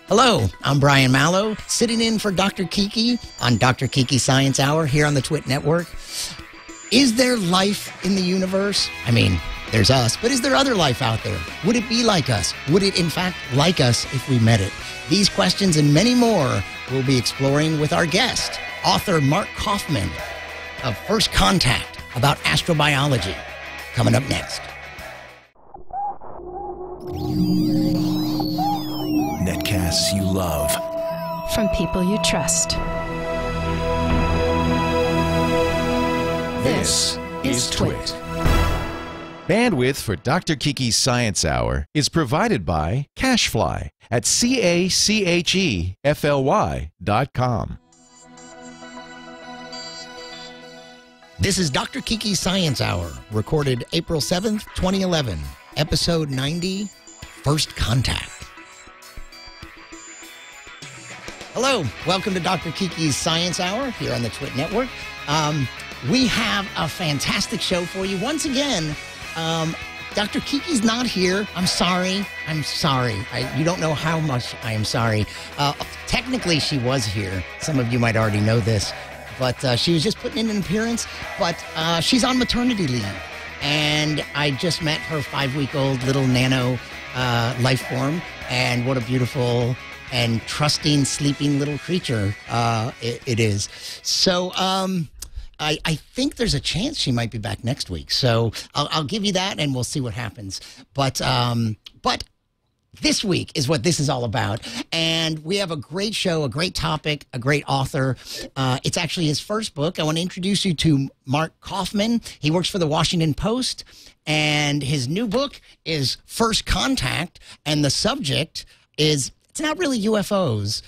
Hello, I'm Brian Malow, sitting in for Dr. Kiki on Dr. Kiki Science Hour here on the Twit Network. Is there life in the universe? I mean, there's us, but is there other life out there? Would it be like us? Would it, in fact, like us if we met it? These questions and many more we'll be exploring with our guest, author Marc Kaufman of First Contact about astrobiology, coming up next. Netcasts you love. From people you trust. This is Twit. Bandwidth for Dr. Kiki's Science Hour is provided by Cachefly at CACHEFLY.com. This is Dr. Kiki's Science Hour, recorded April 7th, 2011, episode 90, First Contact. Hello, welcome to Dr. Kiki's Science Hour here on the Twit Network. We have a fantastic show for you. Once again, Dr. Kiki's not here. I'm sorry. You don't know how much I am sorry. Technically, she was here. Some of you might already know this, but she was just putting in an appearance. But she's on maternity leave, and I just met her 5-week-old little nano life form, and what a beautiful and trusting, sleeping little creature it is. So I think there's a chance she might be back next week. So I'll give you that, and we'll see what happens. But this week is what this is all about. And we have a great show, a great topic, a great author. It's actually his first book. I want to introduce you to Marc Kaufman. He works for the Washington Post, and his new book is First Contact, and the subject is, it's not really UFOs,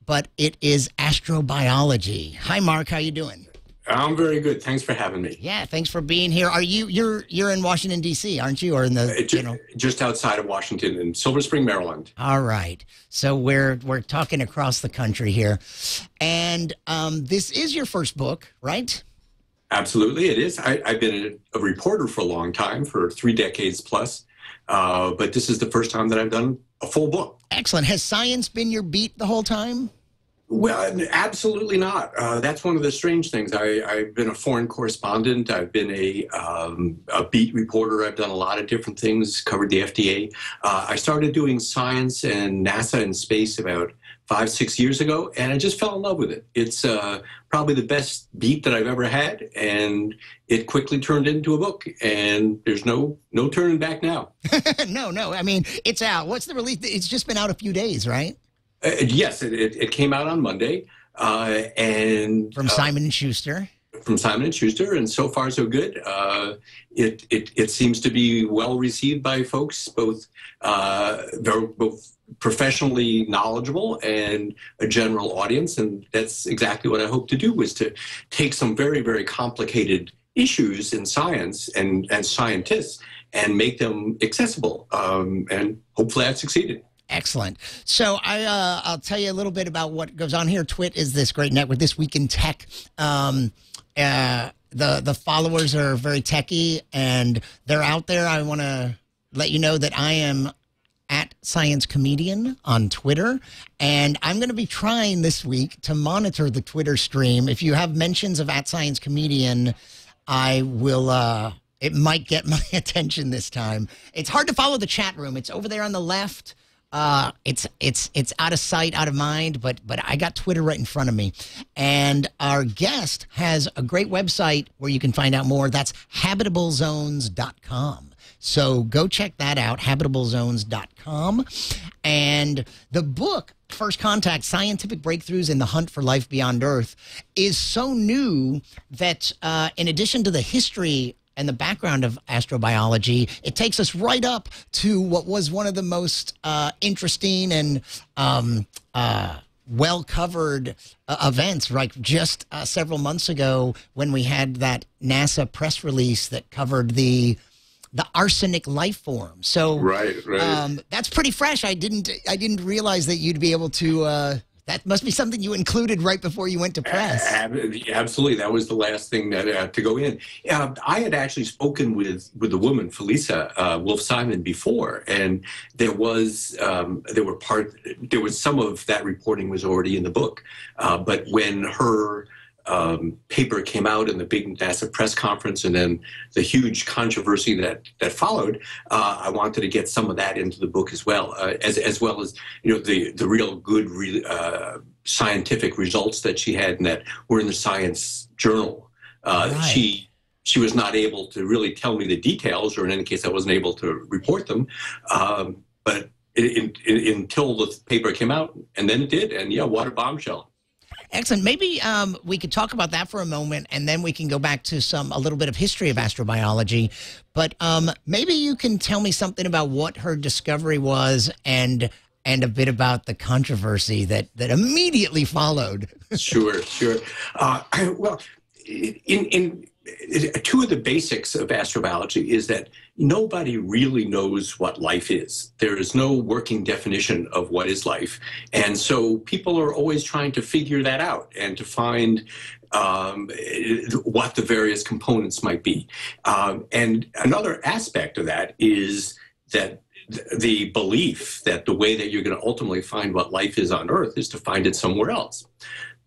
but it is astrobiology. Hi, Marc. How you doing? I'm very good. Thanks for having me. Yeah, thanks for being here. Are you're in Washington, D.C., aren't you? Or in the just outside of Washington in Silver Spring, Maryland. All right. So we're talking across the country here. And this is your first book, right? Absolutely, it is. I've been a reporter for a long time, for 3 decades plus. But this is the first time that I've done a full book. Excellent. Has science been your beat the whole time? Well, absolutely not. That's one of the strange things. I've been a foreign correspondent. I've been a beat reporter. I've done a lot of different things, covered the FDA. I started doing science and NASA and space about 5-6 years ago, and I just fell in love with it. It's probably the best beat that I've ever had, and it quickly turned into a book, and there's no turning back now. No. I mean, it's out. What's the release? It's just been out a few days, right? Yes, it came out on Monday, and from Simon & Schuster. From Simon & Schuster, and so far so good. It seems to be well received by folks, both professionally knowledgeable and a general audience, and that's exactly what I hope to do, is to take some very, very complicated issues in science and scientists and make them accessible, and hopefully I've succeeded. Excellent. So I'll tell you a little bit about what goes on here. Twit is this great network, This Week in Tech. The followers are very techy, and they're out there. I want to let you know that I am at Science Comedian on Twitter, and I'm going to be trying this week to monitor the Twitter stream. If you have mentions of at Science Comedian, I will... it might get my attention this time. It's hard to follow the chat room. It's over there on the left. It's out of sight, out of mind, but I got Twitter right in front of me. And our guest has a great website where you can find out more. That's habitablezones.com. So go check that out, habitablezones.com. And the book, First Contact, Scientific Breakthroughs in the Hunt for Life Beyond Earth, is so new that in addition to the history and the background of astrobiology, it takes us right up to what was one of the most interesting and well-covered events, like just several months ago when we had that NASA press release that covered the arsenic life form. So right. That's pretty fresh. I didn't realize that you'd be able to That must be something you included right before you went to press. Absolutely. That was the last thing that to go in. I had actually spoken with the woman, Felisa Wolf-Simon, before, and there was some of that reporting was already in the book. But when her paper came out in the big NASA press conference and then the huge controversy that followed, I wanted to get some of that into the book as well, as well as the real good scientific results that she had and that were in the Science Journal. Right. She was not able to really tell me the details, or in any case, I wasn't able to report them. But until the paper came out, and then it did, and what a bombshell. Excellent. Maybe we could talk about that for a moment, and then we can go back to a little bit of history of astrobiology. But maybe you can tell me something about what her discovery was and a bit about the controversy that immediately followed. Sure. Well, in two of the basics of astrobiology is that nobody really knows what life is. There is no working definition of what is life. And so people are always trying to figure that out and to find what the various components might be. And another aspect of that is that the belief that the way that you're going to ultimately find what life is on Earth is to find it somewhere else.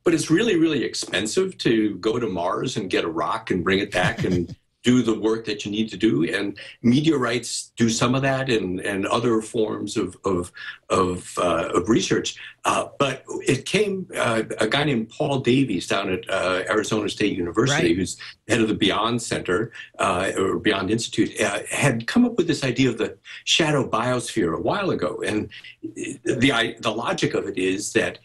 But it's really, really expensive to go to Mars and get a rock and bring it back and do the work that you need to do. And meteorites do some of that and other forms of research. But it came, a guy named Paul Davies down at Arizona State University, Right. who's head of the Beyond Center, or Beyond Institute, had come up with this idea of the shadow biosphere a while ago. And the logic of it is that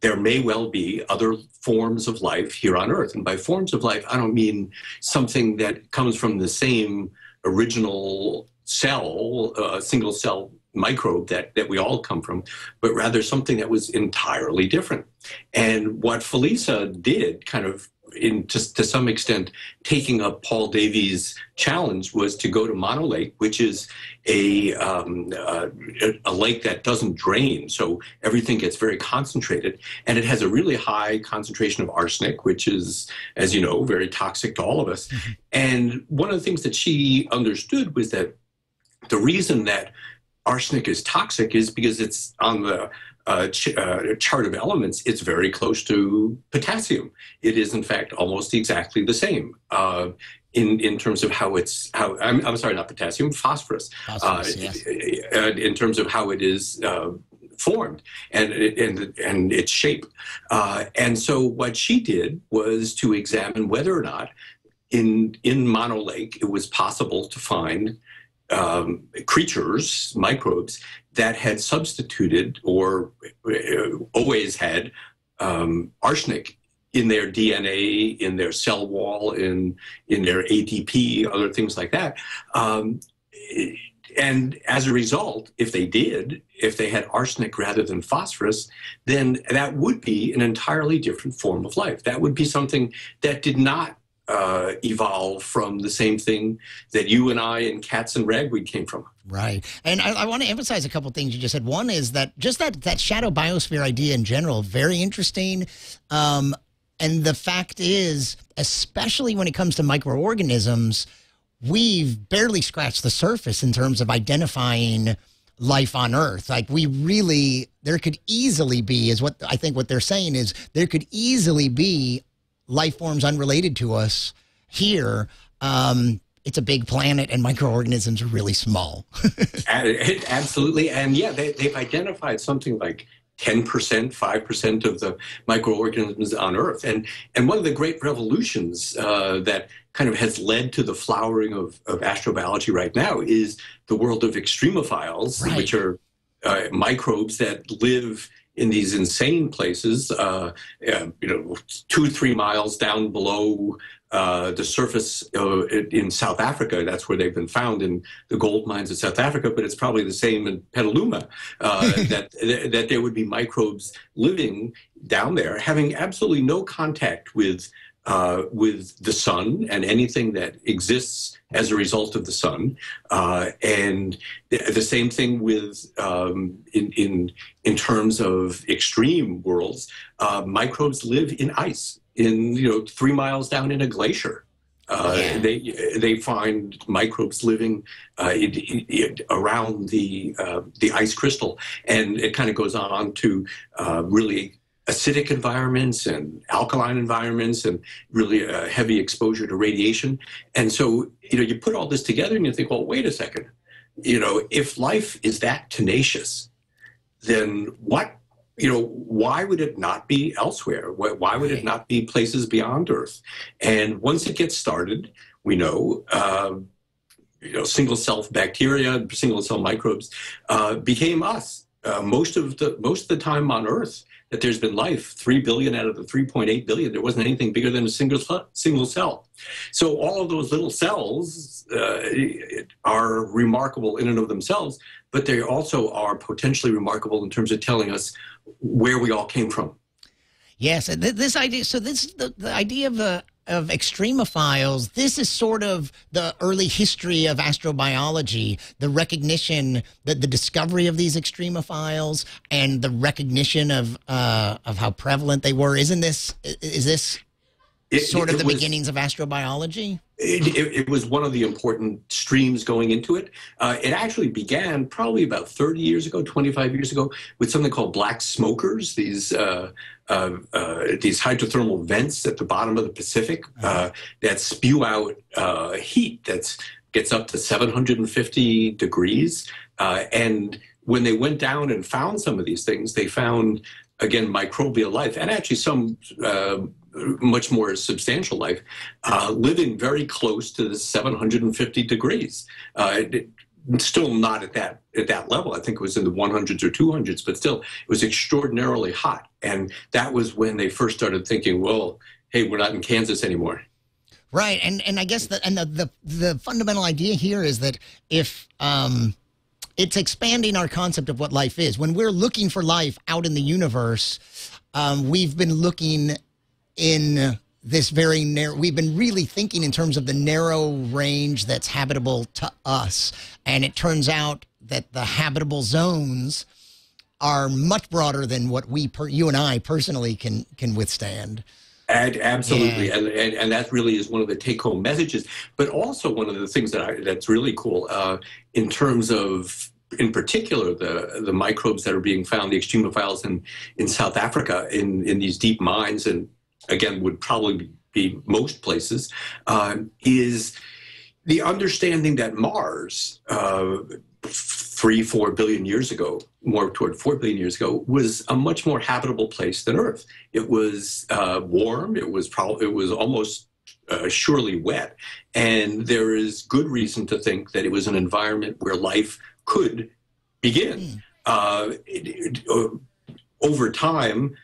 there may well be other forms of life here on Earth. And by forms of life, I don't mean something that comes from the same original cell, single cell microbe that we all come from, but rather something that was entirely different. And what Felisa did, kind of to some extent taking up Paul Davies' challenge, was to go to Malow Lake, which is a lake that doesn't drain, so everything gets very concentrated, and it has a really high concentration of arsenic, which is, as you know, very toxic to all of us. Mm-hmm. And one of the things that she understood was that the reason that arsenic is toxic is because it's on the chart of elements, it's very close to potassium. It is, in fact, almost exactly the same in terms of I'm sorry, not potassium, phosphorus. Yes. In terms of how it is formed and its shape. And so what she did was to examine whether or not in Malow Lake it was possible to find creatures, microbes, that had substituted or always had arsenic in their DNA, in their cell wall, in their ATP, other things like that. And as a result, if they had arsenic rather than phosphorus, then that would be an entirely different form of life. That would be something that did not evolve from the same thing that you and I and cats and ragweed came from. Right. And I want to emphasize a couple of things you just said. One is that just that shadow biosphere idea in general, very interesting. And the fact is, especially when it comes to microorganisms, we've barely scratched the surface in terms of identifying life on Earth. Like there could easily be, is what I think what they're saying is, there could easily be life forms unrelated to us here. It's a big planet and microorganisms are really small. Absolutely. And yeah, they've identified something like 10%, 5% of the microorganisms on Earth. And one of the great revolutions that kind of has led to the flowering of astrobiology right now is the world of extremophiles, right, which are microbes that live in these insane places, 2-3 miles down below the surface in South Africa. That's where they've been found, in the gold mines of South Africa, but it's probably the same in Petaluma, that there would be microbes living down there, having absolutely no contact with with the sun and anything that exists as a result of the sun, and the same thing with in terms of extreme worlds. Microbes live in ice, 3 miles down in a glacier. They find microbes living around the ice crystal, and it kind of goes on to really acidic environments and alkaline environments, and really a heavy exposure to radiation. And so, you put all this together and you think, well, wait a second, if life is that tenacious, then why would it not be elsewhere? Why would it not be places beyond Earth? And once it gets started, we know, single-cell bacteria, single-cell microbes became us. Most of the time on Earth that there's been life, 3 billion out of the 3.8 billion, there wasn't anything bigger than a single cell. So all of those little cells are remarkable in and of themselves, but they also are potentially remarkable in terms of telling us where we all came from. Yes, this idea. So the idea of extremophiles. This is sort of the early history of astrobiology. The recognition, the discovery of these extremophiles, and the recognition of how prevalent they were. Is this sort of the beginnings of astrobiology? It was one of the important streams going into it. It actually began probably about 30 years ago, 25 years ago, with something called black smokers, these hydrothermal vents at the bottom of the Pacific that spew out heat that gets up to 750 degrees. And when they went down and found some of these things, they found, again, microbial life, and actually some much more substantial life, living very close to the 750 degrees. Still not at that level. I think it was in the 100s or 200s, but still, it was extraordinarily hot. And that was when they first started thinking, well, hey, we're not in Kansas anymore. Right, and I guess the fundamental idea here is that if it's expanding our concept of what life is. When we're looking for life out in the universe, we've been looking in this very narrow, we've been really thinking in terms of the narrow range that's habitable to us. And it turns out that the habitable zones are much broader than what you and I personally can withstand. Absolutely, yeah. And that really is one of the take-home messages. But also one of the things that's really cool in terms of, in particular, the microbes that are being found, the extremophiles in South Africa, in these deep mines, and again would probably be most places, is the understanding that Mars, 3-4 billion years ago, more toward 4 billion years ago, was a much more habitable place than Earth. It was warm. It was almost surely wet, and there is good reason to think that it was an environment where life could begin. Over time,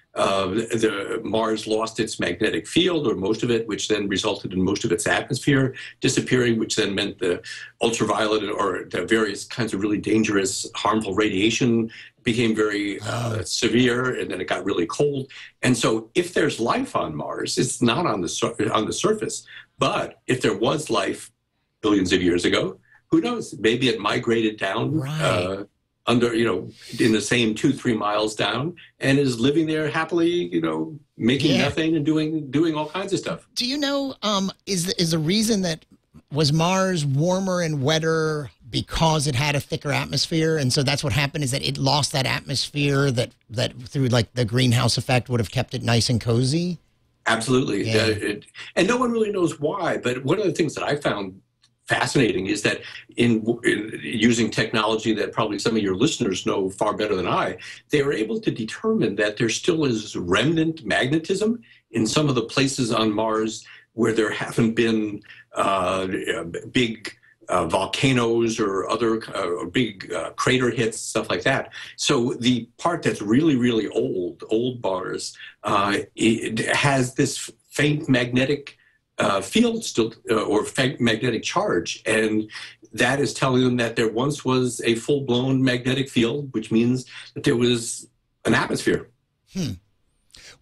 Mars lost its magnetic field, or most of it, which then resulted in most of its atmosphere disappearing, which then meant the ultraviolet or the various kinds of really dangerous, harmful radiation became very severe, and then it got really cold. And so if there's life on Mars, it's not on the surface. But if there was life billions of years ago, who knows? Maybe it migrated down under, in the same 2-3 miles down, and is living there happily, making methane and doing all kinds of stuff. Do you know, is the reason that was Mars warmer and wetter because it had a thicker atmosphere, and so that's what happened, is that it lost that atmosphere that through like the greenhouse effect would have kept it nice and cozy? Absolutely. Yeah. And no one really knows why, but one of the things that I found fascinating is that in using technology that probably some of your listeners know far better than I, they were able to determine that there still is remnant magnetism in some of the places on Mars where there haven't been big volcanoes or other big crater hits, stuff like that. So the part that's really, really old Mars, it has this faint magnetic field still, or magnetic charge, and that is telling them that there once was a full-blown magnetic field, which means that there was an atmosphere.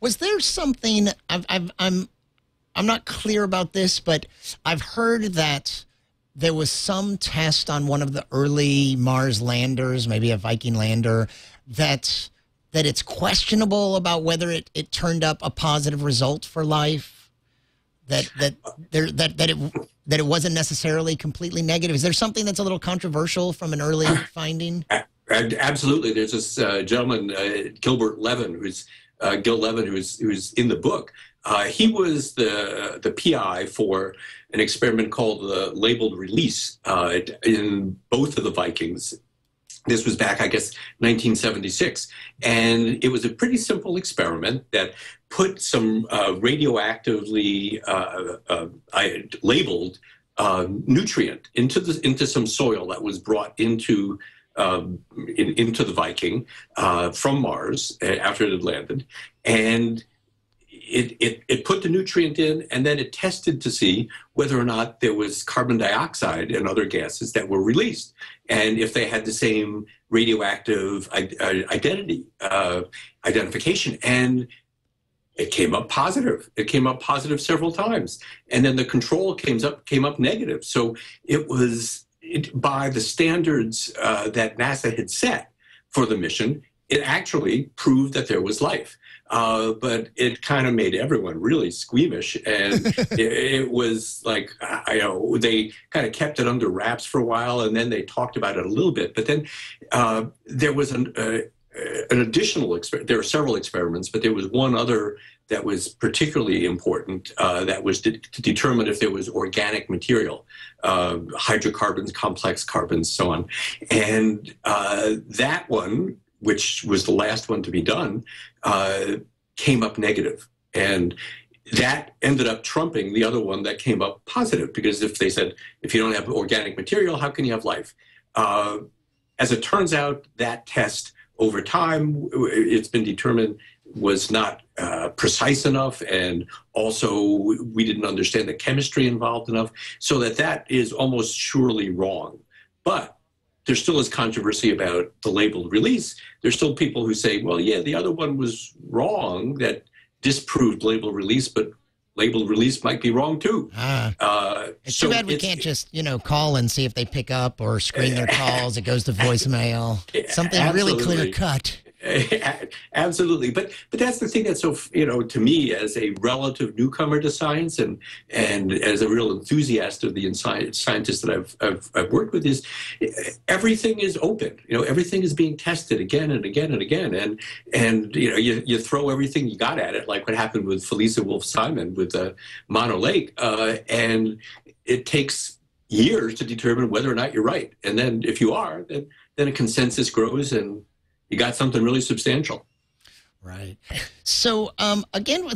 Was there something? I'm not clear about this, but I've heard that there was some test on one of the early Mars landers, maybe a Viking lander, that it's questionable about whether it turned up a positive result for life. That it wasn't necessarily completely negative. Is there something that's a little controversial from an early finding? Absolutely. There's this gentleman, Gilbert Levin, Gil Levin, who's in the book. He was the PI for an experiment called the labeled release in both of the Vikings. This was back, I guess, 1976. And it was a pretty simple experiment that put some radioactively labeled nutrient into some soil that was brought into the Viking from Mars after it had landed. And it put the nutrient in, and then it tested to see whether or not there was carbon dioxide and other gases that were released, and if they had the same radioactive identification. And it came up positive. It came up positive several times, and then the control came up negative. So it was by the standards that NASA had set for the mission, it actually proved that there was life. But it kind of made everyone really squeamish, and it was like, they kind of kept it under wraps for a while, and then they talked about it a little bit. But then there was an additional experiment. There were several experiments, but there was one other that was particularly important, that was to determine if there was organic material, hydrocarbons, complex carbons, so on. And that one, which was the last one to be done, came up negative. And that ended up trumping the other one that came up positive, because if they said, if you don't have organic material, how can you have life? As it turns out, that test over time, it's been determined, was not precise enough, and also we didn't understand the chemistry involved enough, so that is almost surely wrong. But there still is controversy about the labeled release. There's still people who say, well, yeah, the other one was wrong, that disproved labeled release, but labeled release might be wrong too. It's too bad we can't just, call and see if they pick up, or screen their calls. It goes to voicemail. Something Absolutely. really clear cut. Absolutely. But that's the thing that's so, to me, as a relative newcomer to science, and as a real enthusiast of the scientists that I've worked with, is everything is open. Everything is being tested again and again and again. And you throw everything you got at it, like what happened with Felisa Wolf-Simon with Mono Lake. And it takes years to determine whether or not you're right. And then if you are, then a consensus grows, and you got something really substantial. Right. So, again,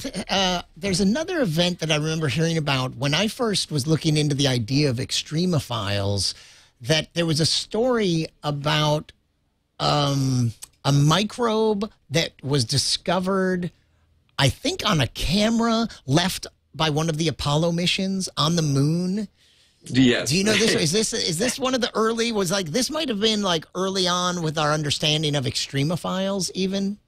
there's another event that I remember hearing about when I first was looking into the idea of extremophiles, that there was a story about a microbe that was discovered, I think, on a camera left by one of the Apollo missions on the moon. Yes. Do you know this? Is this one of the early? Was like this might have been like early on with our understanding of extremophiles, even.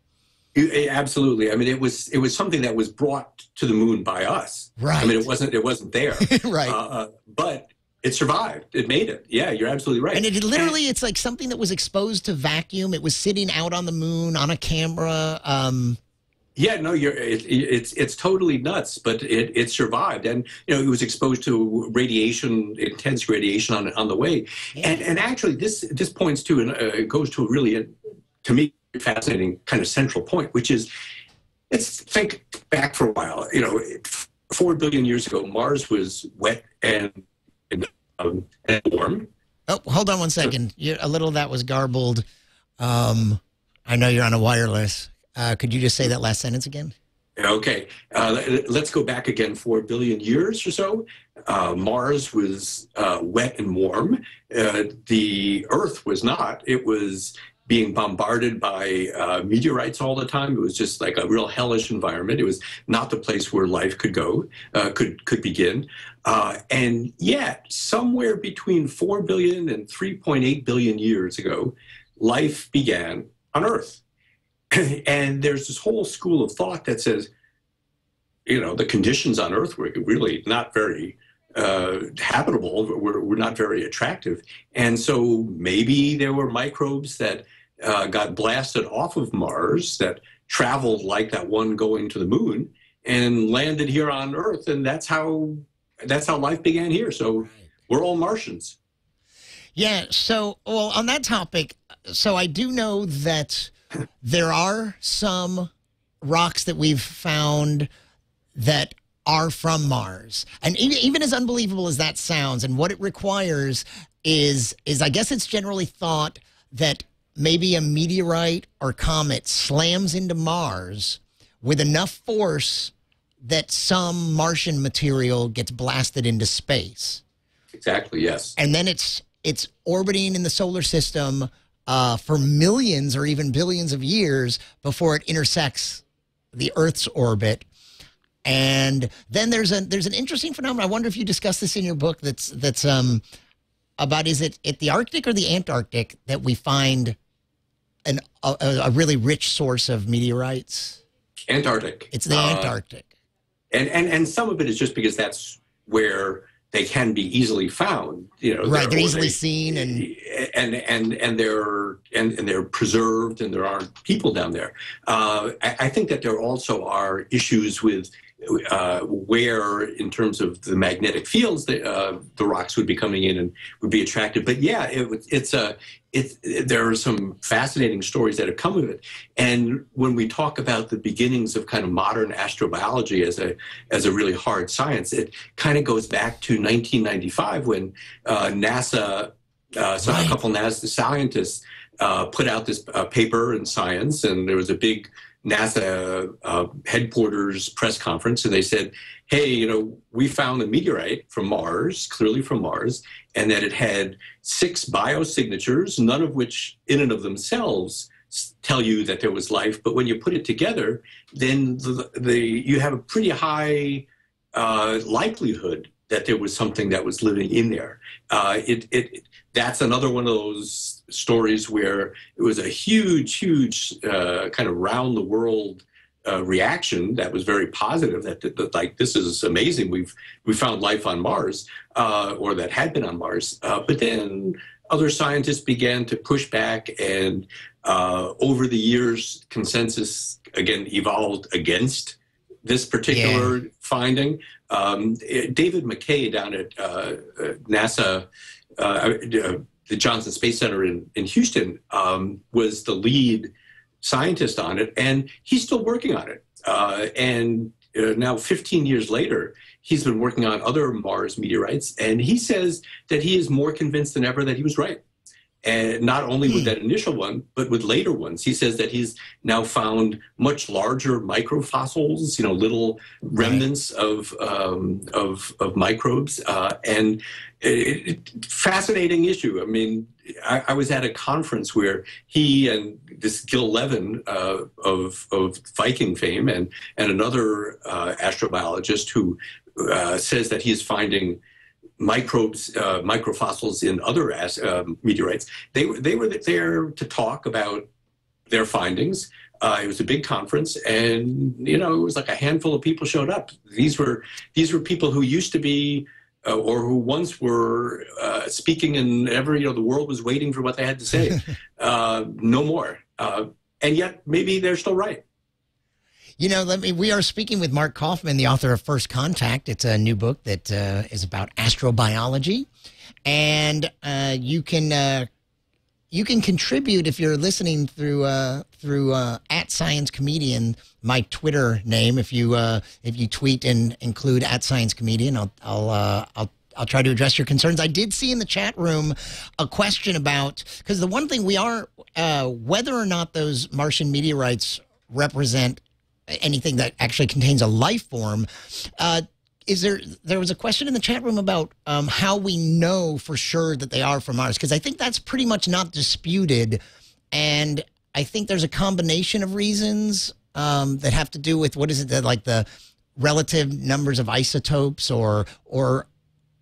Absolutely. I mean, it was something that was brought to the moon by us. Right. I mean, it wasn't there. Right. But it survived. It made it. Yeah, you're absolutely right. And it's like something that was exposed to vacuum. It was sitting out on the moon on a camera. Yeah, no, it's totally nuts, but it survived, and it was exposed to radiation, intense radiation on the way, yeah. And actually this points to, and it goes to a really, to me, fascinating kind of central point, which is, let's think back for a while. 4 billion years ago, Mars was wet and warm. Oh, hold on one second. A little of that was garbled. I know you're on a wireless. Could you just say that last sentence again? Okay. Let's go back again 4 billion years or so. Mars was wet and warm. The Earth was not. It was being bombarded by meteorites all the time. It was just like a real hellish environment. It was not the place where life could go, could begin. And yet, somewhere between 4 billion and 3.8 billion years ago, life began on Earth. And there's this whole school of thought that says, the conditions on Earth were really not very habitable, were not very attractive. And so maybe there were microbes that got blasted off of Mars that traveled like that one going to the moon and landed here on Earth. And that's how life began here. So we're all Martians. Yeah. So, well, on that topic, so I do know that there are some rocks that we've found that are from Mars. And even as unbelievable as that sounds, and what it requires is I guess it's generally thought that maybe a meteorite or comet slams into Mars with enough force that some Martian material gets blasted into space. Exactly, yes. And then it's orbiting in the solar system for millions or even billions of years before it intersects the Earth's orbit. And then there's an interesting phenomenon. I wonder if you discuss this in your book. That's about, is it at the Arctic or the Antarctic that we find a really rich source of meteorites? Antarctic. It's the Antarctic. And some of it is just because that's where they can be easily found. Right, they're easily seen, and they're preserved, and there aren't people down there. I think that there also are issues with where, in terms of the magnetic fields, the rocks would be coming in and would be attracted. But yeah, there are some fascinating stories that have come of it. And when we talk about the beginnings of kind of modern astrobiology as a really hard science, it kind of goes back to 1995 when NASA, a couple NASA scientists put out this paper in Science, and there was a big NASA headquarters press conference, and they said, hey, we found a meteorite from Mars, clearly from Mars, and that it had 6 biosignatures, none of which in and of themselves tell you that there was life. But when you put it together, then you have a pretty high likelihood that there was something that was living in there. That's another one of those stories where it was a huge kind of round the world reaction that was very positive. That like, this is amazing. We found life on Mars, or that had been on Mars. But then other scientists began to push back, and over the years, consensus again evolved against this particular finding. David McKay down at NASA, the Johnson Space Center in Houston, was the lead scientist on it, and he's still working on it. And now 15 years later, he's been working on other Mars meteorites, and he says that he is more convinced than ever that he was right. And not only with that initial one, but with later ones. He says that he's now found much larger microfossils, little remnants of microbes, and fascinating issue. I mean, I was at a conference where he and this Gil Levin of Viking fame and another astrobiologist who says that he is finding microbes, microfossils in other meteorites. They were there to talk about their findings. It was a big conference, and it was like a handful of people showed up. These were people who used to be, or who once were speaking, and the world was waiting for what they had to say. No more, and yet maybe they're still right. We are speaking with Marc Kaufman, the author of First Contact. It's a new book that is about astrobiology, and you can contribute if you're listening through at Science Comedian, my Twitter name. If you tweet and include at Science Comedian, I'll try to address your concerns. I did see in the chat room a question about, because the one thing we are whether or not those Martian meteorites represent anything that actually contains a life form. There was a question in the chat room about how we know for sure that they are from Mars, because I think that's pretty much not disputed, and I think there's a combination of reasons that have to do with, what is it, like the relative numbers of isotopes, or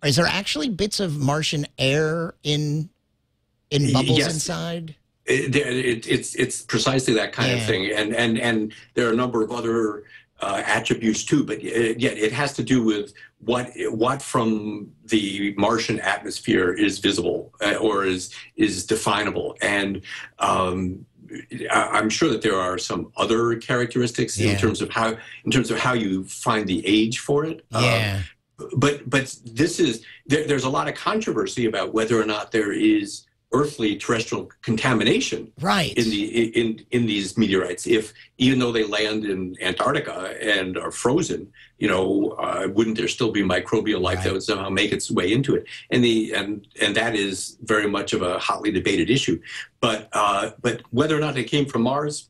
is there actually bits of Martian air in bubbles inside? It's precisely that kind of thing, and there are a number of other attributes too, but yet it has to do with what from the Martian atmosphere is visible or is definable. And I'm sure that there are some other characteristics in terms of how you find the age for it. Yeah. But this is there's a lot of controversy about whether or not there is earthly terrestrial contamination in these meteorites. If even though they land in Antarctica and are frozen, wouldn't there still be microbial life that would somehow make its way into it? And that is very much of a hotly debated issue. But whether or not they came from Mars,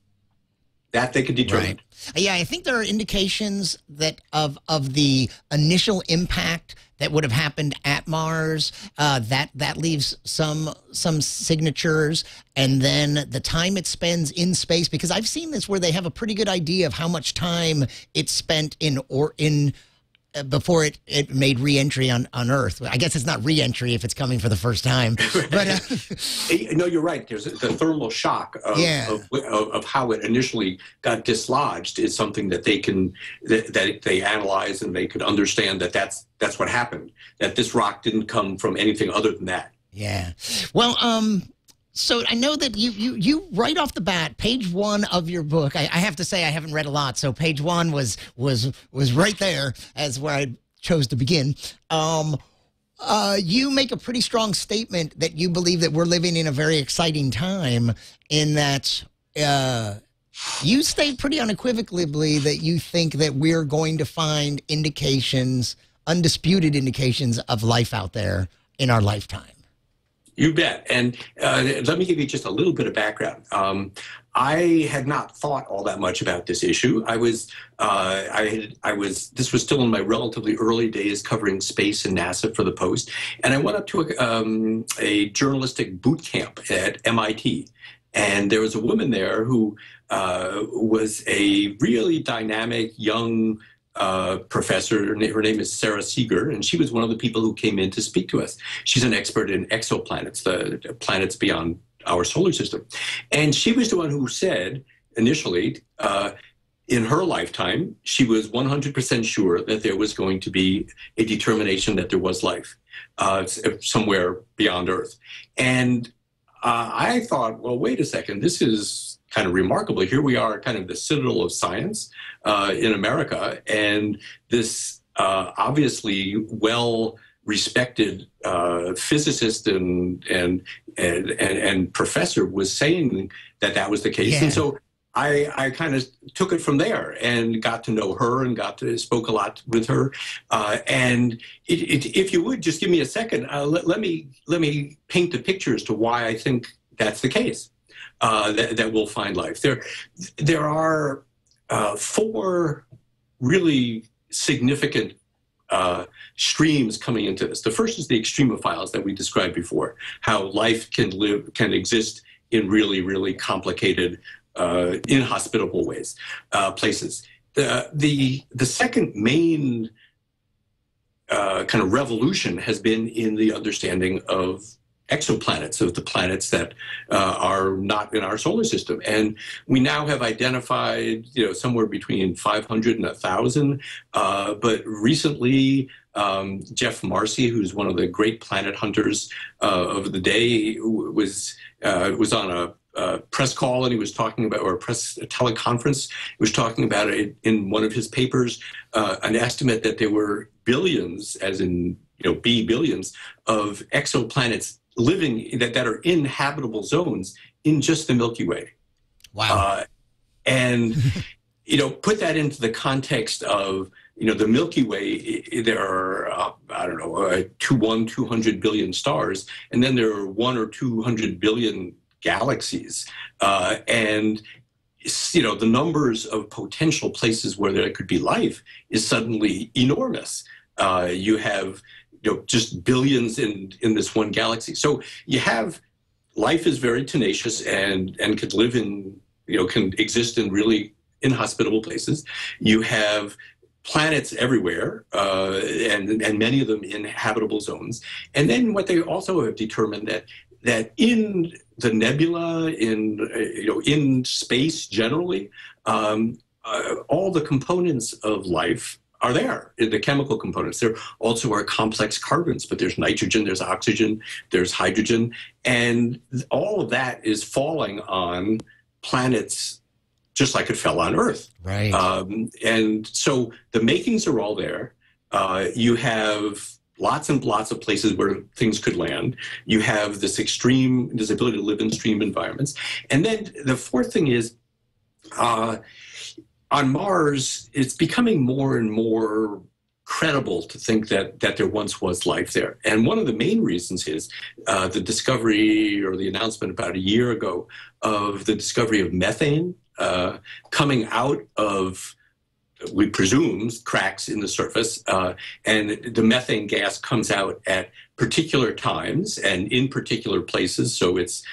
that they could determine. Right. Yeah, I think there are indications that of the initial impact that would have happened at Mars, that leaves some signatures, and then the time it spends in space, because I've seen this where they have a pretty good idea of how much time it spent before it made re-entry on Earth. I guess it's not re-entry if it's coming for the first time. But no, you're right. There's the thermal shock of how it initially got dislodged is something that they analyze, and they could understand that's what happened. That this rock didn't come from anything other than that. Yeah. Well, so I know that you right off the bat, page 1 of your book, I have to say I haven't read a lot, so page 1 was right there as where I chose to begin. You make a pretty strong statement that you believe that we're living in a very exciting time, in that you state pretty unequivocally that you think that we're going to find indications, undisputed indications of life out there in our lifetime. You bet. And let me give you just a little bit of background. I had not thought all that much about this issue. This was still in my relatively early days covering space and NASA for the Post. And I went up to a journalistic boot camp at MIT. And there was a woman there who was a really dynamic young professor. Her name is Sarah Seeger, and she was one of the people who came in to speak to us. She's an expert in exoplanets, the planets beyond our solar system. And she was the one who said initially, in her lifetime, she was 100% sure that there was going to be a determination that there was life somewhere beyond Earth. And I thought, well, wait a second, this is kind of remarkable. Here we are, kind of the citadel of science in America, and this obviously well-respected physicist and professor was saying that was the case. Yeah. And so I kind of took it from there and got to know her and spoke a lot with her. And if you would just give me a second, let me paint the picture as to why I think that's the case. That we'll find life. There are 4 really significant streams coming into this. The first is the extremophiles that we described before, how life can exist in really, really complicated, inhospitable places. The second main kind of revolution has been in the understanding of exoplanets, of the planets that are not in our solar system. And we now have identified, somewhere between 500 and 1,000. But recently, Jeff Marcy, who's one of the great planet hunters of the day, was on a press call, and he was talking about, or a press teleconference, he was talking about it in one of his papers, an estimate that there were billions, as in, billions of exoplanets living that are in habitable zones in just the Milky Way. Wow. And, put that into the context of, the Milky Way, there are, 200 billion stars, and then there are 100 or 200 billion galaxies. And, the numbers of potential places where there could be life is suddenly enormous. You have just billions in this one galaxy. So you have, life is very tenacious and could live in, can exist in really inhospitable places. You have planets everywhere, and many of them in habitable zones. And then what they also have determined that in the nebula, in space generally, all the components of life are there, the chemical components. There also are complex carbons, but there's nitrogen, there's oxygen, there's hydrogen, and all of that is falling on planets just like it fell on Earth. Right. And so the makings are all there. You have lots and lots of places where things could land. You have this ability to live in extreme environments. And then the fourth thing is, on Mars, it's becoming more and more credible to think that there once was life there. And one of the main reasons is the discovery, or the announcement about a year ago, of the discovery of methane coming out of, we presume, cracks in the surface, and the methane gas comes out at particular times and in particular places. So it's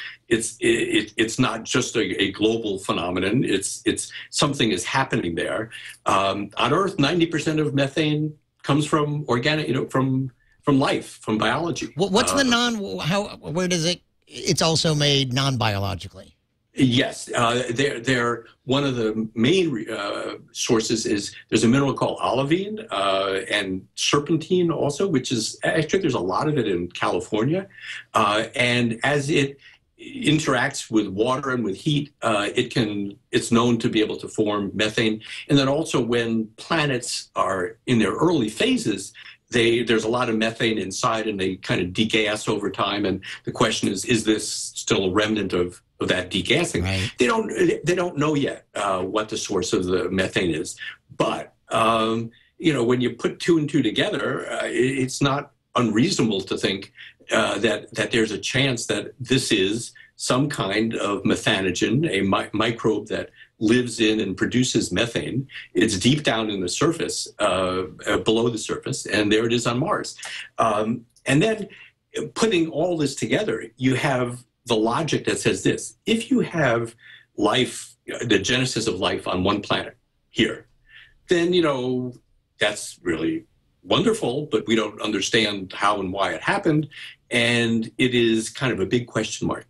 not just a global phenomenon. It's something is happening there. On Earth, 90% of methane comes from organic, from life, from biology. What's the where does it's also made non-biologically? Yes, they're one of the main sources is there's a mineral called olivine and serpentine also, which is actually there's a lot of it in California, and as it interacts with water and with heat, it's known to be able to form methane. And then also when planets are in their early phases, there's a lot of methane inside, and they kind of degas over time. And the question is this still a remnant of that degassing? Right. They don't know yet what the source of the methane is. But when you put two and two together, it's not unreasonable to think that there's a chance that this is some kind of methanogen, a microbe that lives in and produces methane. It's deep down in the surface, below the surface, and there it is on Mars. And then putting all this together, you have the logic that says this: if you have life, the genesis of life on one planet here, then, that's really wonderful, but we don't understand how and why it happened. And it is kind of a big question mark.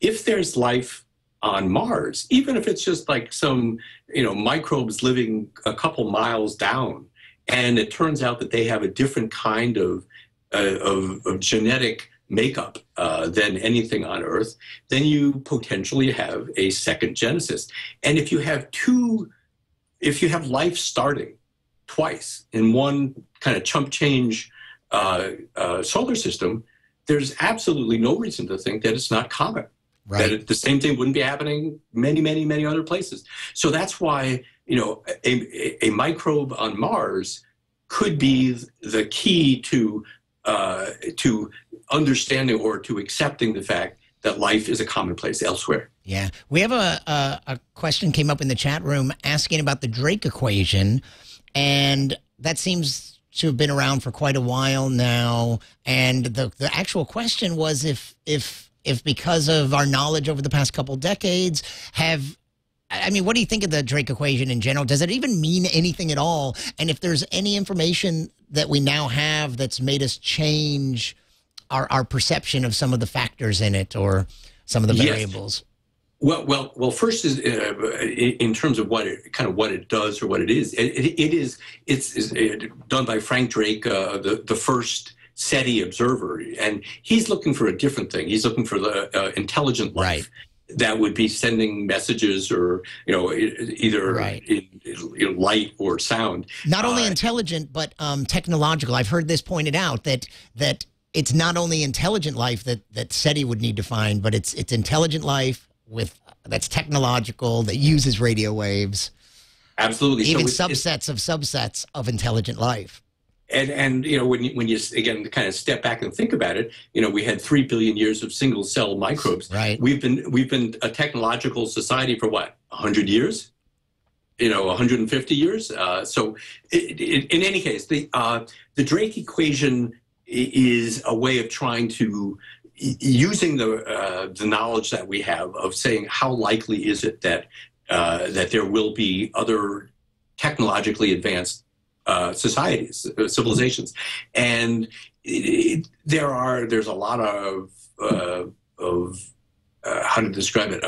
If there's life on Mars, even if it's just like some, microbes living a couple miles down, and it turns out that they have a different kind of genetic makeup than anything on Earth, then you potentially have a second genesis. And if you have life starting twice in one kind of chump change solar system, there's absolutely no reason to think that it's not common. Right. That the same thing wouldn't be happening many, many, many other places. So that's why, a microbe on Mars could be the key to understanding or to accepting the fact that life is a commonplace elsewhere. Yeah. We have a question came up in the chat room asking about the Drake equation, and that seems to have been around for quite a while now. And the actual question was if because of our knowledge over the past couple decades, what do you think of the Drake equation in general? Does it even mean anything at all? And if there's any information that we now have that's made us change our perception of some of the factors in it, or some of the variables? Yes. Well. First is in terms of what it does or what it is. It's done by Frank Drake, the first SETI observer, and he's looking for a different thing. He's looking for the intelligent life that would be sending messages, or either in light or sound. Not only intelligent, but technological. I've heard this pointed out that it's not only intelligent life that SETI would need to find, but it's intelligent life that's technological, that uses radio waves. Absolutely. Even subsets of intelligent life. And when you again kind of step back and think about it, we had 3 billion years of single cell microbes. Right. We've been a technological society for what, 100 years? 150 years. So in any case, the Drake equation is a way of trying to, using the knowledge that we have, of saying how likely is it that there will be other technologically advanced societies, civilizations, and there's a lot of how to describe it.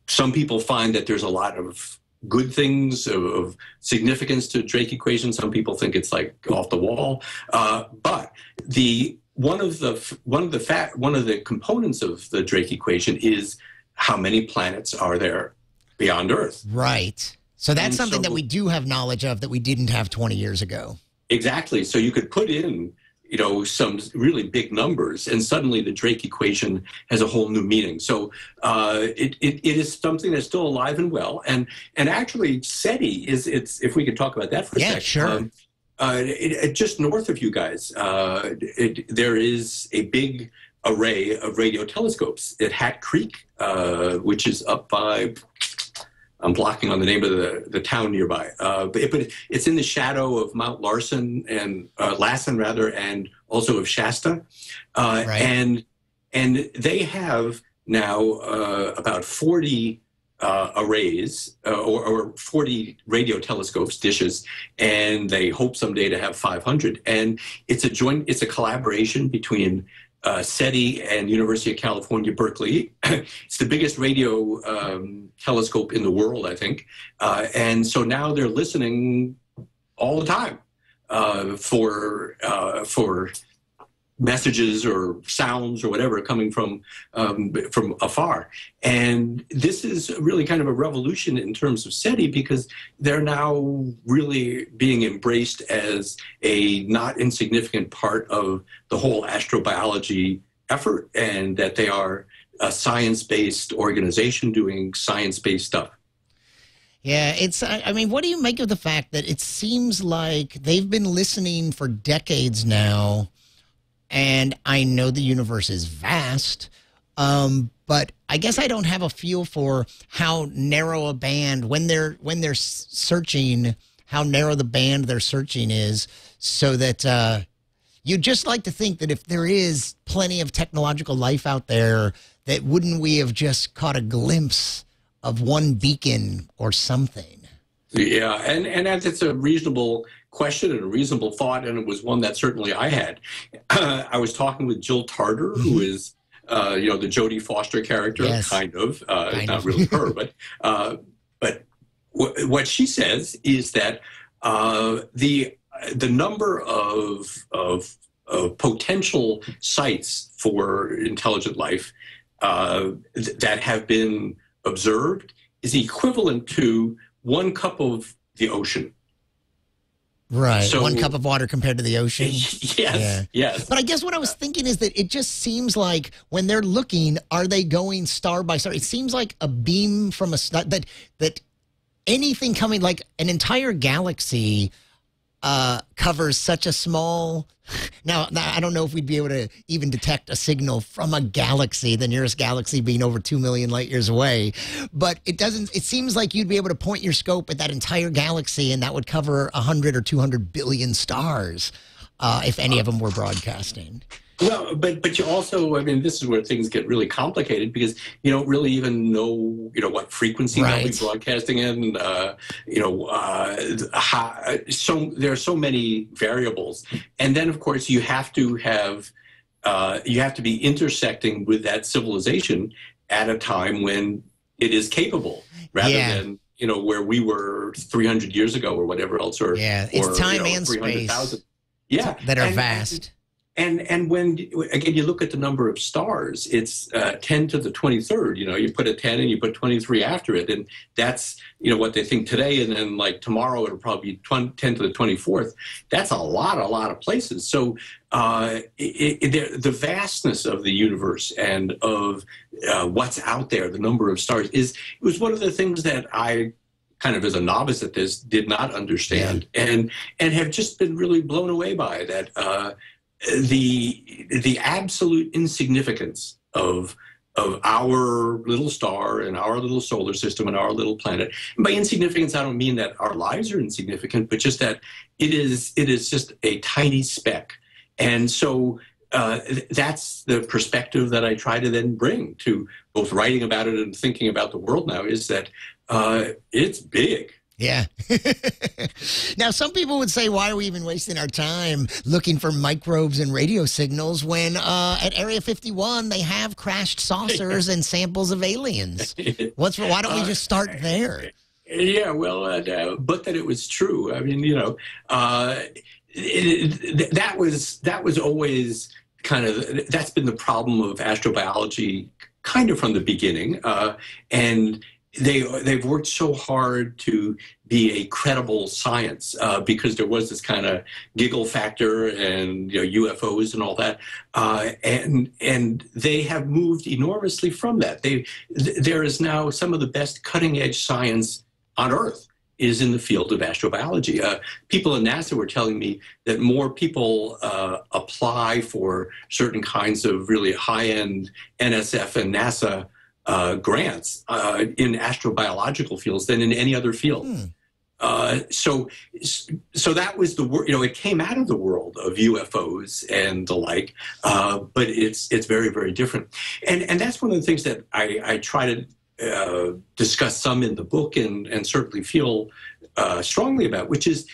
Some people find that there's a lot of good things of significance to Drake equation. Some people think it's like off the wall, but one of the components of the Drake equation is how many planets are there beyond Earth. Right. So that's something that we do have knowledge of that we didn't have 20 years ago. Exactly. So you could put in, some really big numbers, and suddenly the Drake equation has a whole new meaning. So it is something that's still alive and well. And actually, SETI if we could talk about that for a second. Sure. Just north of you guys, there is a big array of radio telescopes at Hat Creek, which is up by, I'm blocking on the name of the town nearby, but it's in the shadow of Mount Lassen, and also of Shasta, right. and they have now about 40 arrays or 40 radio telescopes, dishes, and they hope someday to have 500. And it's a collaboration between SETI and University of California, Berkeley. It's the biggest radio telescope in the world, I think. And so now they're listening all the time for messages or sounds or whatever coming from afar. And this is really kind of a revolution in terms of SETI, because they're now really being embraced as a not insignificant part of the whole astrobiology effort, and that they are a science-based organization doing science-based stuff. Yeah, what do you make of the fact that it seems like they've been listening for decades now? And I know the universe is vast, but I guess I don't have a feel for how narrow a band, when they're searching, how narrow the band they're searching is, so that you'd just like to think that if there is plenty of technological life out there, that wouldn't we have just caught a glimpse of one beacon or something? Yeah, and that's a reasonable question and a reasonable thought, and it was one that certainly I had. I was talking with Jill Tarter, who is, the Jodie Foster character, yes. kind of, not really her, but what she says is that the number of potential sites for intelligent life that have been observed is equivalent to 1 cup of the ocean. Right. So, 1 cup of water compared to the ocean. Yes. Yeah. Yes. But I guess what I was thinking is that it just seems like when they're looking, are they going star by star? It seems like a beam from a star, that anything coming, like an entire galaxy covers such a small. Now, I don't know if we'd be able to even detect a signal from a galaxy, the nearest galaxy being over 2 million light years away. But it seems like you'd be able to point your scope at that entire galaxy, and that would cover 100 or 200 billion stars if any of them were broadcasting. Well, but you also, this is where things get really complicated, because you don't really even know, what frequency they'll be broadcasting in. So there are so many variables, and then of course you have to be intersecting with that civilization at a time when it is capable, rather than where we were 300 years ago or whatever else, it's time and space. Yeah, that are vast. And when, again, you look at the number of stars, it's 10 to the 23rd. You put a 10 and you put 23 after it. And that's, what they think today. And then, like, tomorrow, it'll probably be 10 to the 24th. That's a lot of places. So the vastness of the universe and of what's out there, the number of stars, it was one of the things that I kind of, as a novice at this, did not understand, and have just been really blown away by that. The absolute insignificance of our little star and our little solar system and our little planet. And by insignificance, I don't mean that our lives are insignificant, but just that it is just a tiny speck. And so that's the perspective that I try to then bring to both writing about it and thinking about the world now, is that it's big. Yeah. Now, some people would say, why are we even wasting our time looking for microbes and radio signals when at Area 51 they have crashed saucers and samples of aliens? Why don't we just start there? Yeah, well, but that it was true. I mean, that was always kind of, that's been the problem of astrobiology kind of from the beginning, and they've worked so hard to be a credible science because there was this kind of giggle factor and UFOs and all that, and they have moved enormously from that. There is now some of the best cutting edge science on Earth is in the field of astrobiology. People in NASA were telling me that more people apply for certain kinds of really high-end NSF and NASA grants in astrobiological fields than in any other field. So that was the word. It came out of the world of UFOs and the like, but it's very, very different. And that's one of the things that I try to discuss some in the book and certainly feel strongly about, which is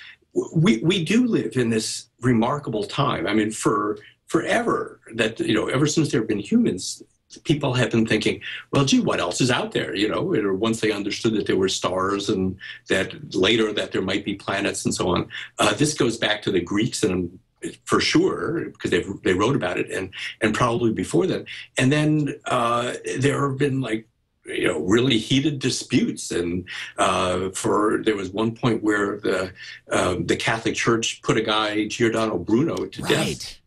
we do live in this remarkable time. I mean, forever that, ever since there have been humans, people have been thinking, well, gee, what else is out there? Or once they understood that there were stars and that later that there might be planets and so on. This goes back to the Greeks and for sure, because they wrote about it and probably before then. And then there have been really heated disputes, and there was one point where the Catholic Church put a guy, Giordano Bruno, to death.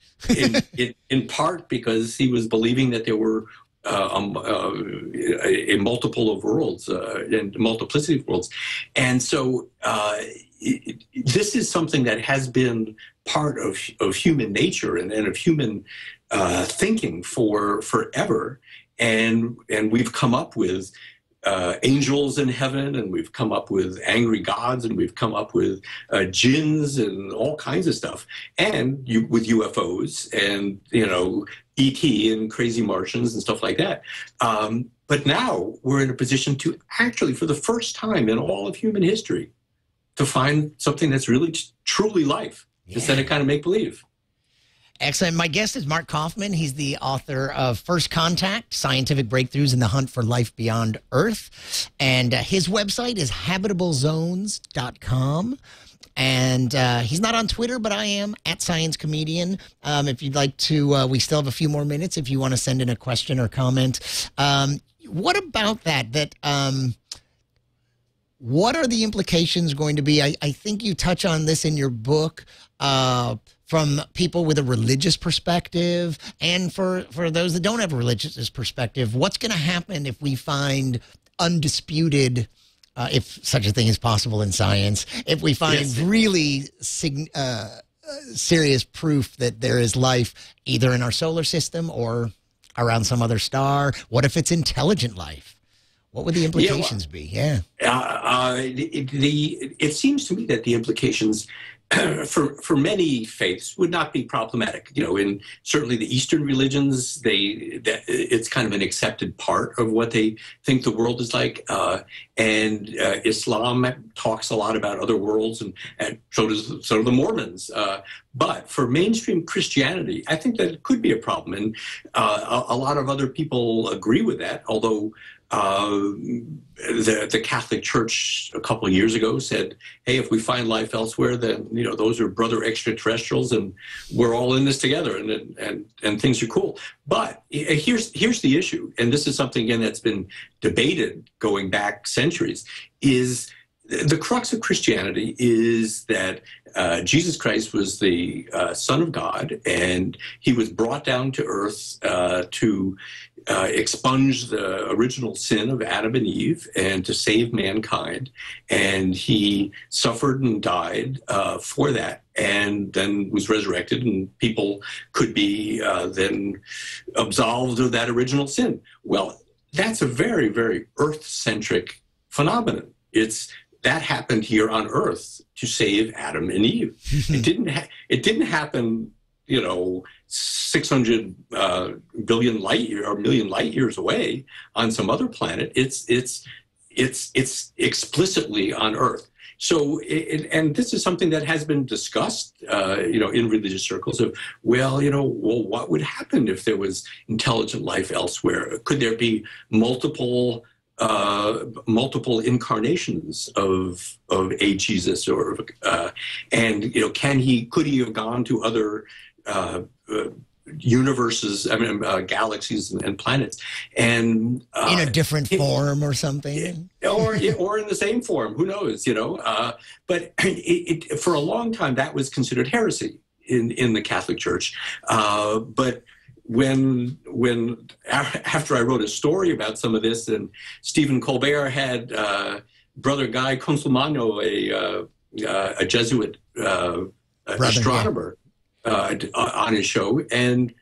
In part because he was believing that there were a multiple of worlds and multiplicity of worlds. And so this is something that has been part of human nature and of human thinking for forever. And we've come up with angels in heaven, and we've come up with angry gods, and we've come up with jinns and all kinds of stuff, and with UFOs and ET and crazy Martians and stuff like that. But now we're in a position to actually, for the first time in all of human history, to find something that's really truly life instead of kind of make believe. Excellent. My guest is Marc Kaufman. He's the author of First Contact, Scientific Breakthroughs in the Hunt for Life Beyond Earth. And his website is habitablezones.com. And he's not on Twitter, but I am, @ScienceComedian. If you'd like to, we still have a few more minutes if you want to send in a question or comment. What about that? What are the implications going to be? I think you touch on this in your book, from people with a religious perspective and for those that don't have a religious perspective. What's going to happen if we find undisputed, if such a thing is possible in science, if we find really serious proof that there is life either in our solar system or around some other star? What if it's intelligent life? What would the implications be? It seems to me that the implications for many faiths would not be problematic. In certainly the Eastern religions, it's kind of an accepted part of what they think the world is like. And Islam talks a lot about other worlds, and so do the Mormons. But for mainstream Christianity, I think that it could be a problem, and a lot of other people agree with that. Although the Catholic Church a couple of years ago said, hey, if we find life elsewhere, then those are brother extraterrestrials, and we're all in this together, and things are cool. But here's the issue, and this is something again that's been debated going back centuries, is the crux of Christianity is that Jesus Christ was the Son of God, and he was brought down to earth to expunge the original sin of Adam and Eve and to save mankind. And he suffered and died for that, and then was resurrected, and people could be then absolved of that original sin. Well, that's a very, very earth-centric phenomenon. That happened here on Earth to save Adam and Eve. It didn't happen, 600 billion light year or million light years away on some other planet. It's explicitly on Earth. So, and this is something that has been discussed, in religious circles of, well, what would happen if there was intelligent life elsewhere? Could there be multiple multiple incarnations of a Jesus, or and could he have gone to other universes, galaxies and planets, and in a different form or something, or in the same form? Who knows? But for a long time that was considered heresy in the Catholic Church. But when after I wrote a story about some of this, and Stephen Colbert had Brother Guy Consolmagno, a Jesuit astronomer, on his show, and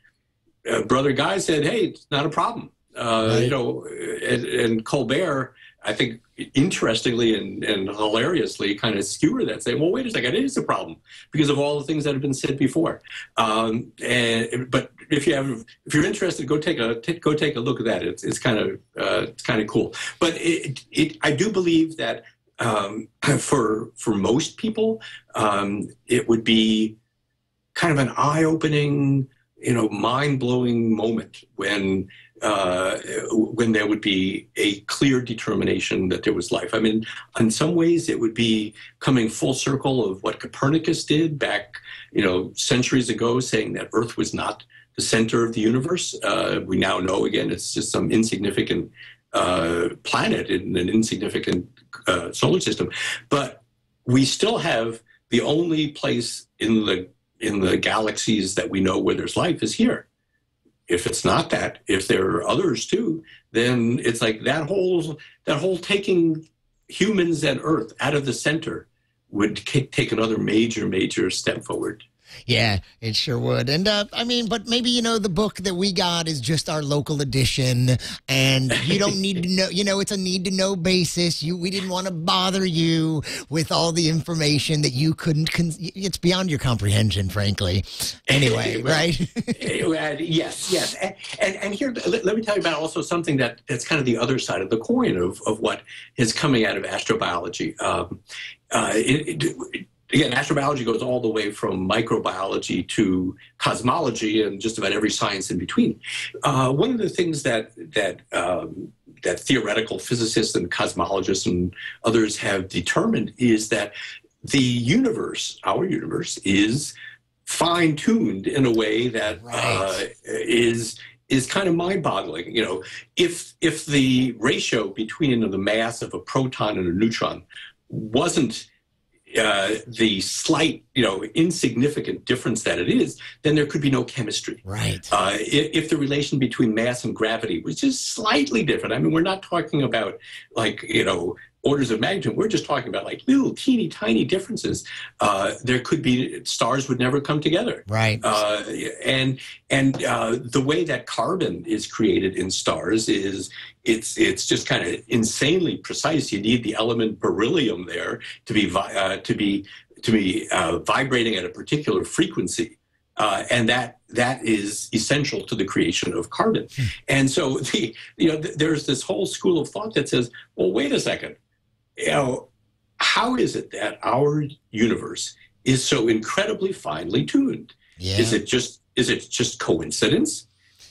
Brother Guy said, "Hey, it's not a problem." Right. And Colbert, I think, interestingly and hilariously, kind of skewered that, saying, "Well, wait a second, it is a problem because of all the things that have been said before." But if you're interested, go take a look at that. It's kind of cool. But I do believe that for most people, it would be kind of an eye-opening, mind-blowing moment when there would be a clear determination that there was life. I mean, in some ways, it would be coming full circle of what Copernicus did back, centuries ago, saying that Earth was not the center of the universe. We now know, again, it's just some insignificant planet in an insignificant solar system. But we still have the only place in the galaxies that we know where there's life is here. If it's not that, if there are others too, then it's like that whole taking humans and Earth out of the center would take another major step forward. Yeah, it sure would. And but maybe, the book that we got is just our local edition, and you don't need to know, it's a need to know basis. We didn't want to bother you with all the information that you couldn't, it's beyond your comprehension, frankly. Anyway, right? Yes. And here, let me tell you about also something that's kind of the other side of the coin of what is coming out of astrobiology. Again, astrobiology goes all the way from microbiology to cosmology and just about every science in between. One of the things that theoretical physicists and cosmologists and others have determined is that the universe, our universe, is fine-tuned in a way that is kind of mind-boggling. If the ratio between the mass of a proton and a neutron wasn't the slight, insignificant difference that it is, then there could be no chemistry. Right. If the relation between mass and gravity was just slightly different, I mean, we're not talking about orders of magnitude. We're just talking about little teeny tiny differences. There could be stars would never come together. Right. And the way that carbon is created in stars is it's just kind of insanely precise. You need the element beryllium there to be vibrating at a particular frequency. And that is essential to the creation of carbon. And so there's this whole school of thought that says, well, wait a second. How is it that our universe is so incredibly finely tuned? Yeah. Is it just coincidence?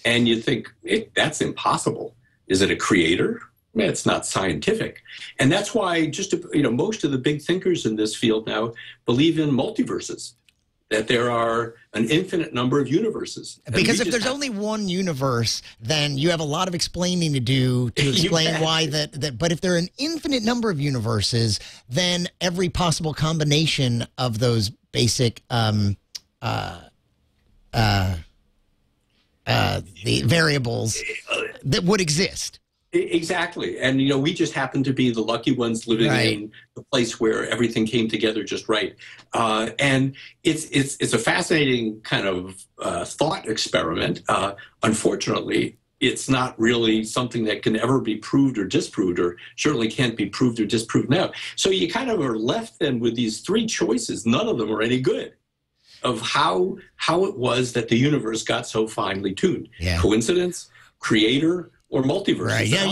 And you think that's impossible. Is it a creator? It's not scientific. And that's why most of the big thinkers in this field now believe in multiverses, that there are an infinite number of universes. Because if there's only one universe, then you have a lot of explaining to do to explain why that. But if there are an infinite number of universes, then every possible combination of those basic the variables that would exist. Exactly. And, we just happen to be the lucky ones living in the place where everything came together just right. And it's a fascinating kind of thought experiment. Unfortunately, it's not really something that can ever be proved or disproved, or certainly can't be proved or disproved now. So you kind of are left then with these three choices. None of them are any good, of how it was that the universe got so finely tuned. Yeah. Coincidence, creator, or multiverse. Right. Yeah,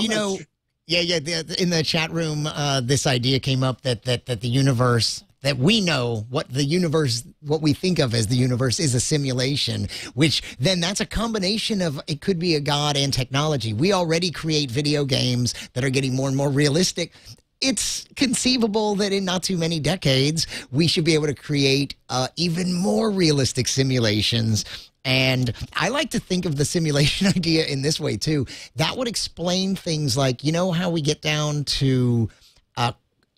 in the chat room, this idea came up that the universe, that we know what the universe, what we think of as the universe, is a simulation, which then that's a combination of, it could be a god and technology. We already create video games that are getting more and more realistic. It's conceivable that in not too many decades, we should be able to create even more realistic simulations. And I like to think of the simulation idea in this way, too. That would explain things like, you know how we get down to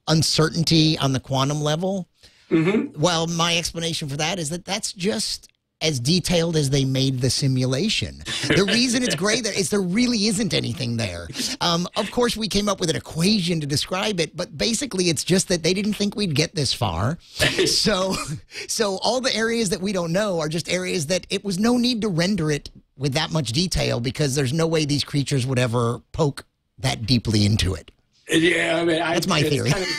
uncertainty on the quantum level? Mm-hmm. Well, my explanation for that is that that's just as detailed as they made the simulation. The reason it's gray there is there really isn't anything there. Of course, we came up with an equation to describe it, but basically it's just that they didn't think we'd get this far. So all the areas that we don't know are just areas that it was no need to render it with that much detail because there's no way these creatures would ever poke that deeply into it. Yeah, I mean, that's my theory. Kind of,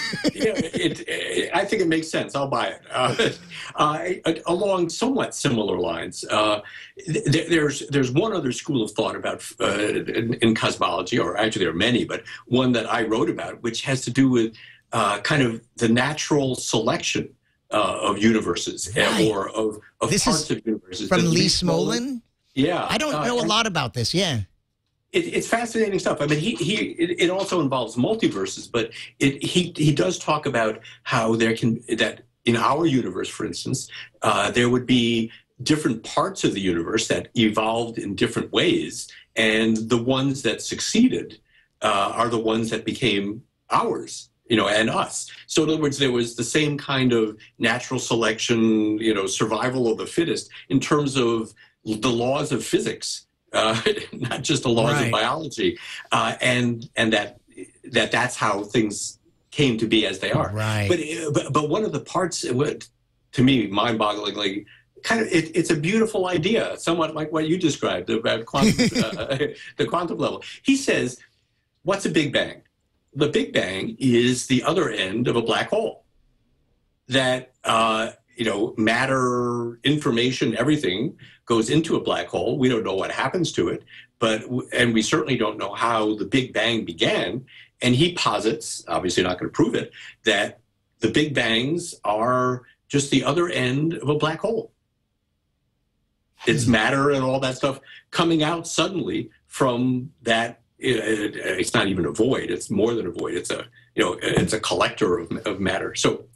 I think it makes sense. I'll buy it. Along somewhat similar lines, there's one other school of thought about in cosmology, or actually there are many, but one that I wrote about, which has to do with kind of the natural selection of universes, right, or of this parts of universes. From Lee Smolin? Yeah. I don't know a lot about this, yeah. It's fascinating stuff. I mean, it also involves multiverses, but he does talk about how that in our universe, for instance, there would be different parts of the universe that evolved in different ways, and the ones that succeeded are the ones that became ours, and us. So in other words, there was the same kind of natural selection, survival of the fittest in terms of the laws of physics. Not just the laws of biology, and that's how things came to be as they are. Right. But one of the parts, to me, mind-bogglingly, kind of it's a beautiful idea, somewhat like what you described about quantum, the quantum level. He says, "What's a Big Bang? The Big Bang is the other end of a black hole. That matter, information, everything goes into a black hole. We don't know what happens to it, and we certainly don't know how the Big Bang began." And he posits, obviously not going to prove it, that the Big Bangs are just the other end of a black hole. It's matter and all that stuff coming out suddenly from that. It's not even a void. It's more than a void. It's a collector of matter. So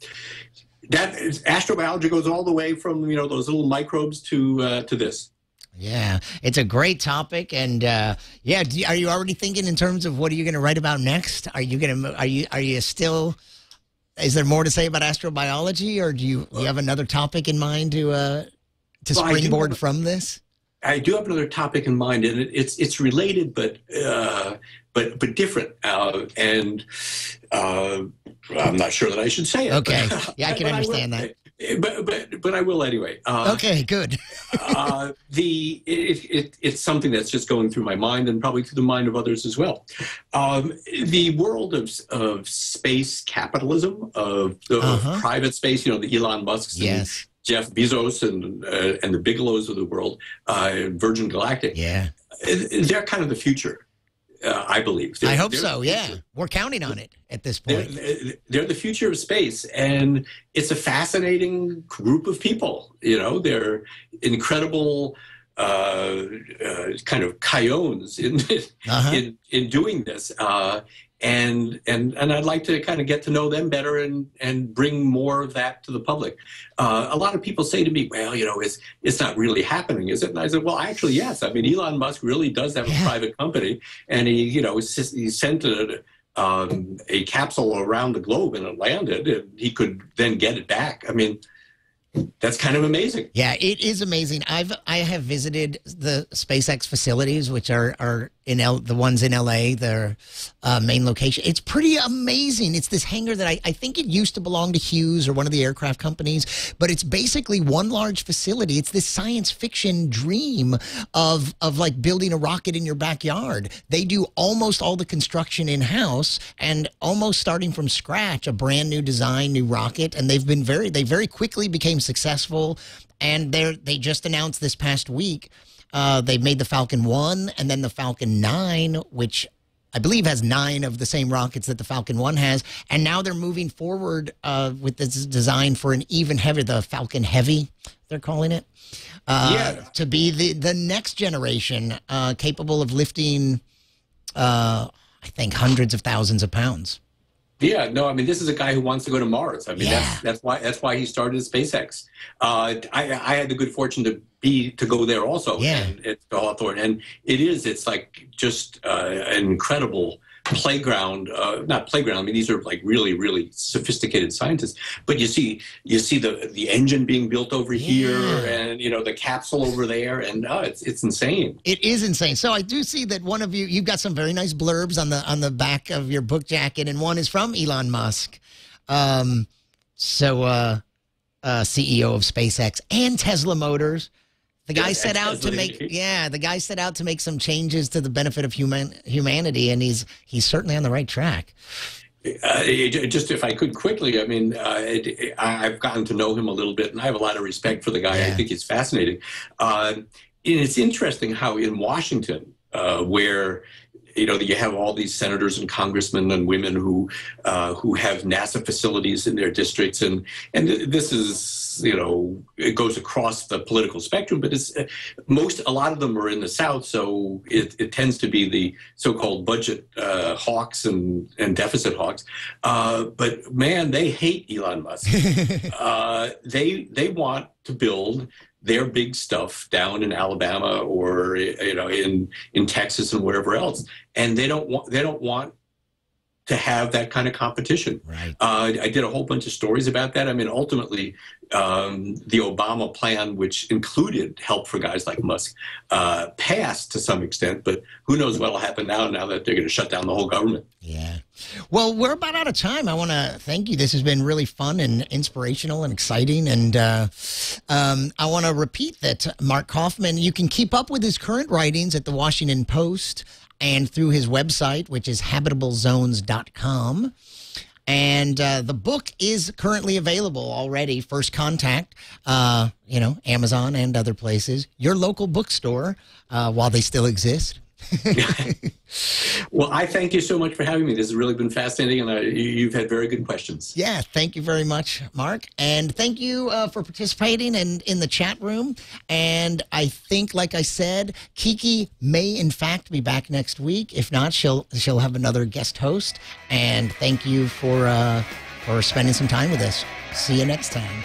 that astrobiology goes all the way from those little microbes to this. Yeah, it's a great topic, and are you already thinking in terms of what are you going to write about next? Are you still? Is there more to say about astrobiology, or do you have another topic in mind to springboard from this? I do have another topic in mind, and it's related, but different, and I'm not sure that I should say it. Okay, yeah, I can understand that. But I will anyway. Okay, good. It's something that's just going through my mind, and probably through the mind of others as well. The world of space capitalism, of private space, the Elon Musks, yes, and Jeff Bezos, and the Bigelows of the world, Virgin Galactic. Yeah, they're kind of the future. I believe. I hope so, yeah. We're counting on it at this point. They're the future of space, and it's a fascinating group of people. They're incredible kind of coyones in doing this. And I'd like to kind of get to know them better and bring more of that to the public. A lot of people say to me, well, it's not really happening, is it? And I said, well, actually, yes. I mean, Elon Musk really does have a private company, and he sent a capsule around the globe, and it landed, and he could then get it back. I mean, that's kind of amazing. Yeah, it is amazing. I have visited the SpaceX facilities, which are in the ones in LA, their main location. It's pretty amazing. It's this hangar that I think it used to belong to Hughes or one of the aircraft companies, but it's basically one large facility. It's this science fiction dream of like building a rocket in your backyard. They do almost all the construction in-house, and almost starting from scratch, a brand new design, new rocket, and they very quickly became successful, and they just announced this past week they made the Falcon 1 and then the Falcon 9, which I believe, has 9 of the same rockets that the Falcon 1 has. And now they're moving forward with this design for an even heavier, the Falcon Heavy, they're calling it, to be the next generation capable of lifting, I think, hundreds of thousands of pounds. Yeah, no, I mean, this is a guy who wants to go to Mars. I mean, that's why he started SpaceX. I had the good fortune to go there also. Yeah. And it's Hawthorne, and it's like just an incredible playground. Not playground. I mean, these are like really, really sophisticated scientists. But you see the engine being built over here, and the capsule over there, and it's insane. It is insane. So I do see that one of you've got some very nice blurbs on the back of your book jacket, and one is from Elon Musk, CEO of SpaceX and Tesla Motors. The guy set out to make some changes to the benefit of humanity, and he's certainly on the right track. Just if I could quickly, I mean, I've gotten to know him a little bit, and I have a lot of respect for the guy. I think he's fascinating. And it's interesting how in Washington, where you have all these senators and congressmen and women who have NASA facilities in their districts, and this is it goes across the political spectrum, but a lot of them are in the South, so it tends to be the so-called budget hawks and deficit hawks. But man, they hate Elon Musk. They want to build their big stuff down in Alabama or in Texas and wherever else, and they don't want to have that kind of competition. Right. I did a whole bunch of stories about that. I mean, ultimately, the Obama plan, which included help for guys like Musk, passed to some extent, but who knows what will happen now that they're going to shut down the whole government. Yeah. Well, we're about out of time. I want to thank you. This has been really fun and inspirational and exciting. And I want to repeat that Marc Kaufman, you can keep up with his current writings at the Washington Post and through his website, which is habitablezones.com. And the book is currently available already. First Contact, Amazon and other places. Your local bookstore, while they still exist. Well, I thank you so much for having me. This has really been fascinating, and you've had very good questions. Yeah, thank you very much, Marc. And thank you for participating in the chat room. And I think, like I said, Kiki may, in fact, be back next week. If not, she'll have another guest host. And thank you for spending some time with us. See you next time.